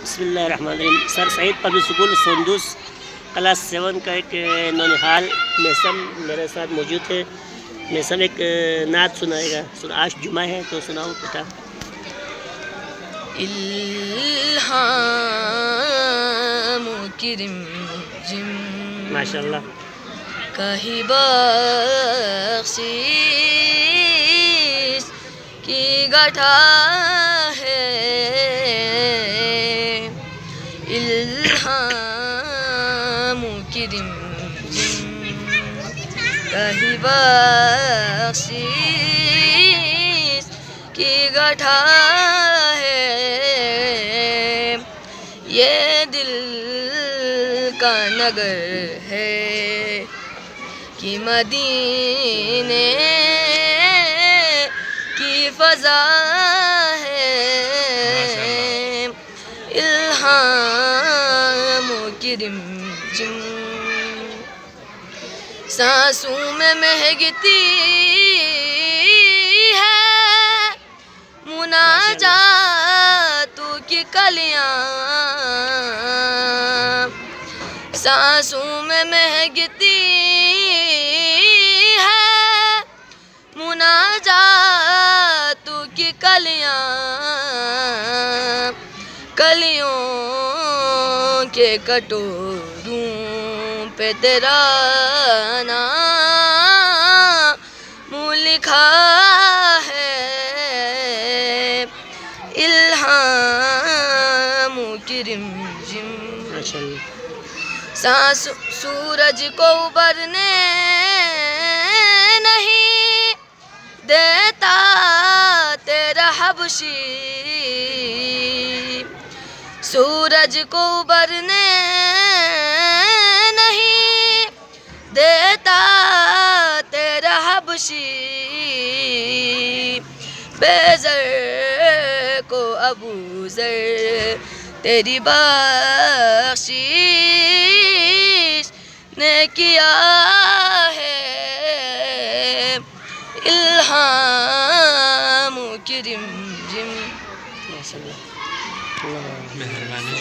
बिस्मिल्लाहिर्रहमानिर्रहीम। Sir Saeed public school सोंदूस class 7 का एक नौनिहाल मेसम मेरे साथ मौजूद है। मेसम एक नात सुनाएगा। आज जुमा है तो सुनाओ बेटा। माशाअल्लाह। कहीं बख्शीश की गठा है, इल्हामों की रिमझिम कहीं बख्शीश की गठा है। ये दिल का नगर है कि मदीने की फजा है, इल्हामों की रिमझिम सांसों में महकती है मुनाजातों की कलियां, सांसों में महकती है मुनाजातों की कलियां, कलियों के कटोरों पे तेरा नाम लिखा है, इल्हामों की रिमझिम सांस सूरज को उबरने नहीं देता तेरा हबशी, सूरज को उबरने नहीं देता तेरा हबशी, बेज़र को अबू ज़र तेरी बख्शीश ने किया है, इल्हामों की रिमझिम। मेहरबानी।